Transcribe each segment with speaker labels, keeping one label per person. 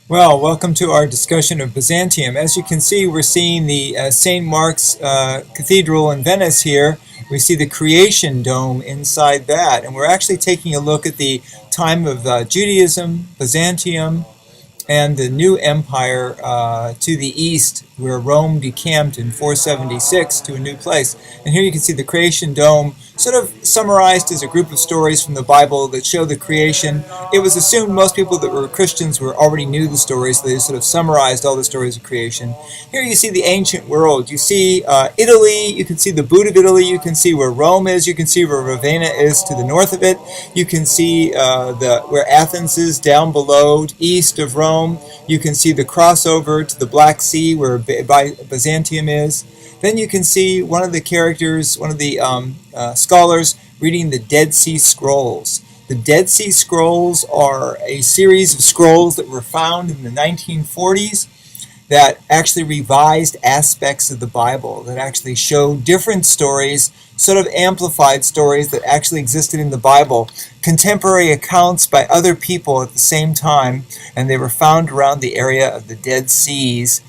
Speaker 1: Well, welcome to our discussion of Byzantium. As you can see, we're seeing the St. Mark's Cathedral in Venice here. We see the creation dome inside that, and we're actually taking a look at the time of Judaism, Byzantium, and the new empire to the east, where Rome decamped in 476 to a new place. And here you can see the creation dome, sort of summarized as a group of stories from the Bible that show the creation. It was assumed most people that were Christians already knew the stories, so they sort of summarized all the stories of creation. Here you see the ancient world. You see Italy. You can see the boot of Italy. You can see where Rome is. You can see where Ravenna is to the north of it. You can see where Athens is down below, east of Rome. You can see the crossover to the Black Sea where Byzantium is. Then you can see one of the characters, one of the scholars, reading the Dead Sea Scrolls. The Dead Sea Scrolls are a series of scrolls that were found in the 1940s that actually revised aspects of the Bible, that actually show different stories, sort of amplified stories that actually existed in the Bible, contemporary accounts by other people at the same time, and they were found around the area of the Dead Seas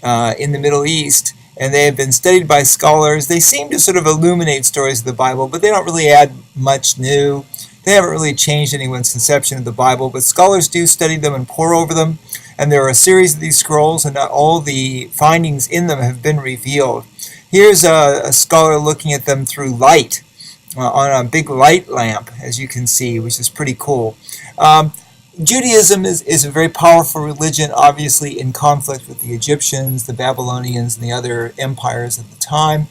Speaker 1: in the Middle East. And they have been studied by scholars. They seem to sort of illuminate stories of the Bible, but they don't really add much new. They haven't really changed anyone's conception of the Bible, but scholars do study them and pore over them. And there are a series of these scrolls, and not all the findings in them have been revealed. Here's a scholar looking at them through light, on a big light lamp, as you can see, which is pretty cool. Judaism is a very powerful religion, obviously in conflict with the Egyptians, the Babylonians, and the other empires at the time.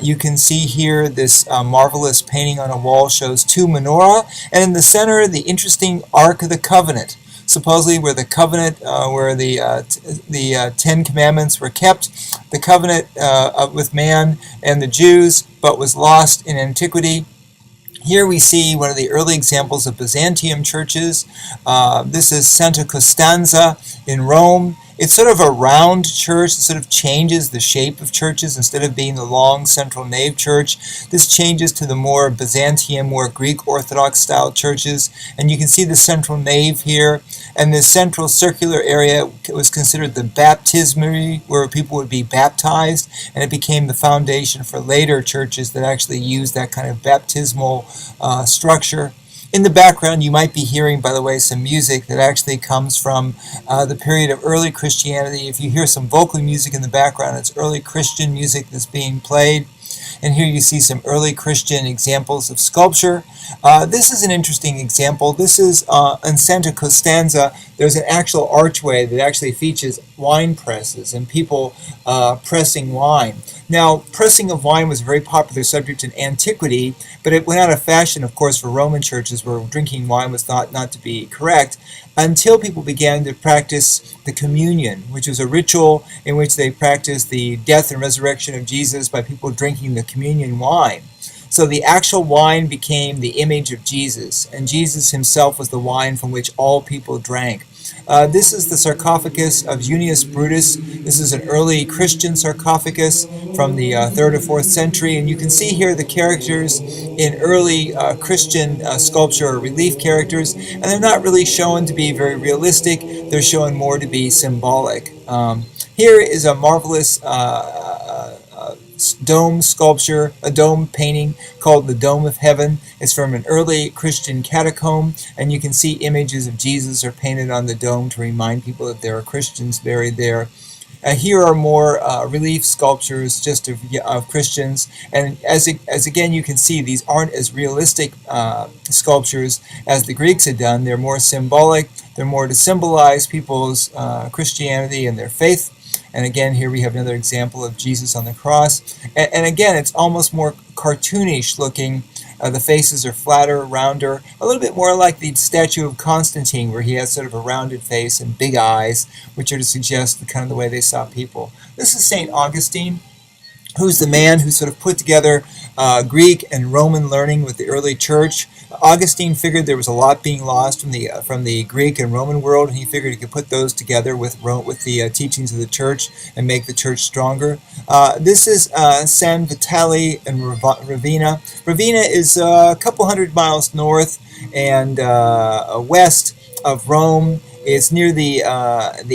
Speaker 1: You can see here this marvelous painting on a wall shows two menorah, and in the center, the interesting Ark of the Covenant, supposedly where the covenant, where the Ten Commandments were kept, the covenant with man and the Jews, but was lost in antiquity. Here we see one of the early examples of Byzantium churches. This is Santa Costanza in Rome. It's sort of a round church. It sort of changes the shape of churches. Instead of being the long central nave church, this changes to the more Byzantium, more Greek Orthodox style churches. And you can see the central nave here. And this central circular area was considered the baptismary, where people would be baptized. And it became the foundation for later churches that actually used that kind of baptismal structure. In the background, you might be hearing, by the way, some music that actually comes from the period of early Christianity. If you hear some vocal music in the background, it's early Christian music that's being played. And here you see some early Christian examples of sculpture. This is an interesting example. This is in Santa Costanza. There's an actual archway that actually features wine presses and people pressing wine. Now, pressing of wine was a very popular subject in antiquity, but it went out of fashion, of course, for Roman churches where drinking wine was thought not to be correct, until people began to practice the communion, which was a ritual in which they practiced the death and resurrection of Jesus by people drinking the communion wine. So the actual wine became the image of Jesus, and Jesus himself was the wine from which all people drank. This is the sarcophagus of Junius Brutus. This is an early Christian sarcophagus from the 3rd or 4th century, and you can see here the characters in early Christian sculpture or relief characters, and they're not really shown to be very realistic. They're shown more to be symbolic. Here is a marvelous dome sculpture, a dome painting called the Dome of Heaven. It's from an early Christian catacomb, and you can see images of Jesus are painted on the dome to remind people that there are Christians buried there. Here are more relief sculptures just of Christians, and as again you can see, these aren't as realistic sculptures as the Greeks had done. They're more symbolic. They're more to symbolize people's Christianity and their faith. And again, here we have another example of Jesus on the cross. And again, it's almost more cartoonish looking. The faces are flatter, rounder, a little bit more like the statue of Constantine, where he has sort of a rounded face and big eyes, which are to suggest kind of the way they saw people. This is St. Augustine, who's the man who sort of put together Greek and Roman learning with the early church. Augustine figured there was a lot being lost from the Greek and Roman world, and he figured he could put those together with the teachings of the church and make the church stronger. This is San Vitale in Ravenna. Ravenna is a couple hundred miles north and west of Rome, It's near the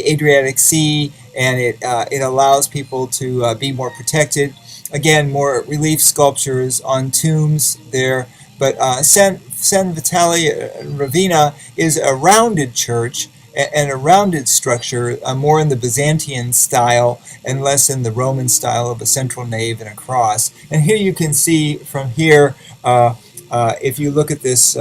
Speaker 1: Adriatic Sea, and it allows people to be more protected. Again, more relief sculptures on tombs there. But San Vitale Ravina is a rounded church and a rounded structure, more in the Byzantine style and less in the Roman style of a central nave and a cross. And here you can see from here, if you look at this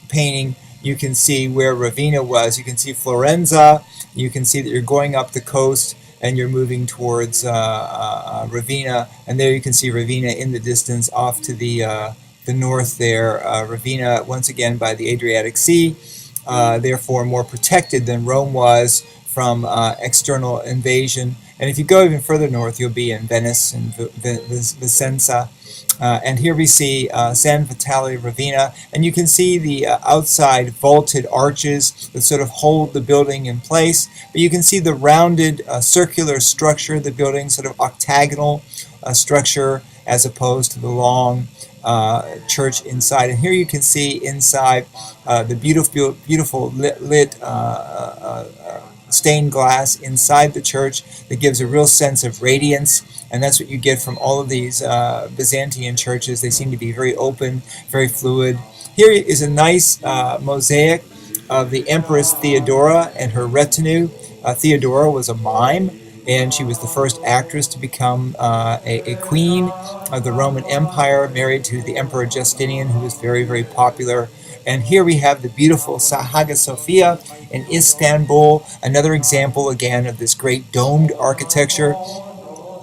Speaker 1: painting, you can see where Ravenna was. You can see Florenza. You can see that you're going up the coast and you're moving towards Ravenna. And there you can see Ravenna in the distance off to the north there. Ravenna, once again, by the Adriatic Sea, therefore more protected than Rome was from external invasion. And if you go even further north, you'll be in Venice and Vicenza. And here we see San Vitale Ravina, and you can see the outside vaulted arches that sort of hold the building in place, but you can see the rounded circular structure of the building, sort of octagonal structure, as opposed to the long church inside. And here you can see inside the beautiful lit stained glass inside the church that gives a real sense of radiance, and that's what you get from all of these Byzantine churches. They seem to be very open, very fluid. Here is a nice mosaic of the Empress Theodora and her retinue. Theodora was a mime, and she was the first actress to become a queen of the Roman Empire, married to the Emperor Justinian, who was very, very popular. And here we have the beautiful Hagia Sophia in Istanbul, another example again of this great domed architecture.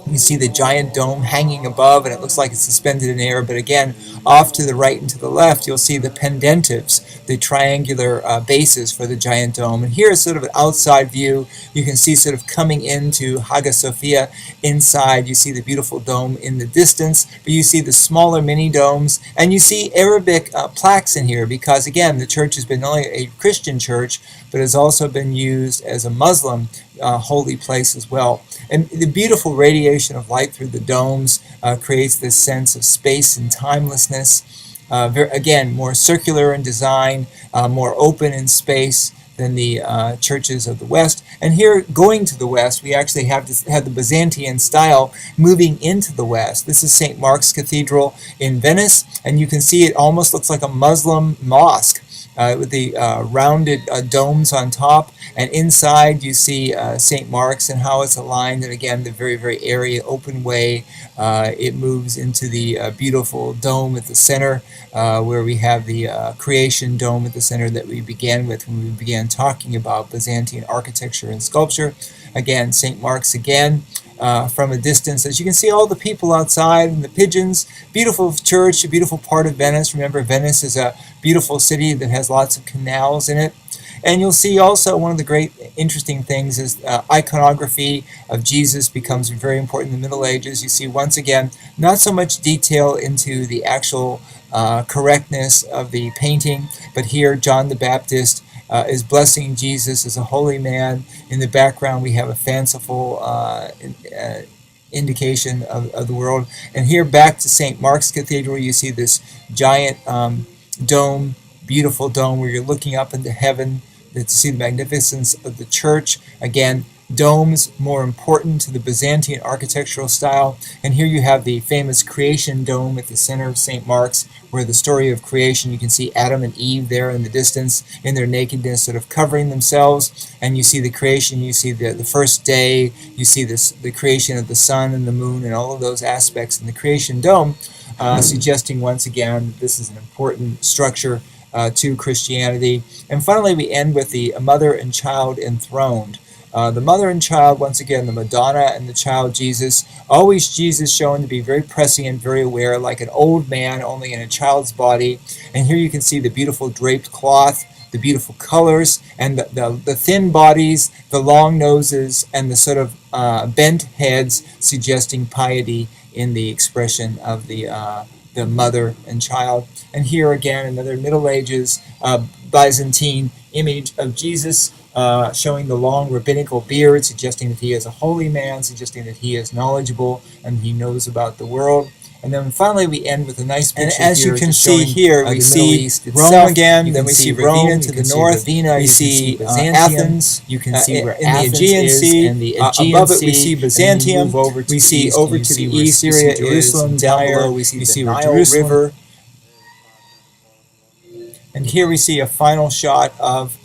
Speaker 1: You see the giant dome hanging above, and it looks like it's suspended in air. But again, off to the right and to the left, you'll see the pendentives, the triangular bases for the giant dome. And here is sort of an outside view. You can see sort of coming into Hagia Sophia inside. You see the beautiful dome in the distance, but you see the smaller mini domes, and you see Arabic plaques in here because, again, the church has been not only a Christian church, but has also been used as a Muslim holy place as well. And the beautiful radiation of light through the domes creates this sense of space and timelessness. Again, more circular in design, more open in space than the churches of the West. And here, going to the West, we actually have the Byzantine style moving into the West. This is St. Mark's Cathedral in Venice, and you can see it almost looks like a Muslim mosque. With the rounded domes on top, and inside you see St. Mark's and how it's aligned, and again the very, very airy open way it moves into the beautiful dome at the center, where we have the creation dome at the center that we began with when we began talking about Byzantine architecture and sculpture. Again, St. Mark's again. From a distance, as you can see all the people outside and the pigeons. Beautiful church, a beautiful part of Venice. Remember, Venice is a beautiful city that has lots of canals in it. And you'll see also one of the great interesting things is iconography of Jesus becomes very important in the Middle Ages. You see once again not so much detail into the actual correctness of the painting, but here John the Baptist is blessing Jesus as a holy man. In the background we have a fanciful indication of the world. And here back to St. Mark's Cathedral, you see this giant dome, beautiful dome where you're looking up into heaven to see the magnificence of the church. Again, domes more important to the Byzantine architectural style. And here you have the famous creation dome at the center of St. Mark's, where the story of creation, you can see Adam and Eve there in the distance in their nakedness sort of covering themselves, and you see the creation, you see the first day, you see the creation of the sun and the moon and all of those aspects in the creation dome, suggesting once again that this is an important structure to Christianity. And finally we end with the mother and child enthroned. The mother and child, once again, the Madonna and the child Jesus, always Jesus shown to be very prescient, very aware, like an old man, only in a child's body. And here you can see the beautiful draped cloth, the beautiful colors, and the thin bodies, the long noses, and the sort of bent heads, suggesting piety in the expression of the mother and child. And here again, another Middle Ages Byzantine image of Jesus showing the long rabbinical beard, suggesting that he is a holy man, suggesting that he is knowledgeable and he knows about the world. And then finally we end with a nice picture. And as you can see here, we see Rome again, then we see Ravenna to the north, we see Athens, you can see where in the Aegean Sea, and the above it we see Byzantium, we see over to the east, Syria, Jerusalem, down below we see the Nile River. And here we see a final shot of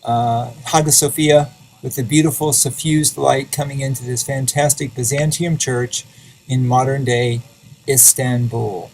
Speaker 1: Hagia Sophia with the beautiful suffused light coming into this fantastic Byzantium church in modern day Istanbul.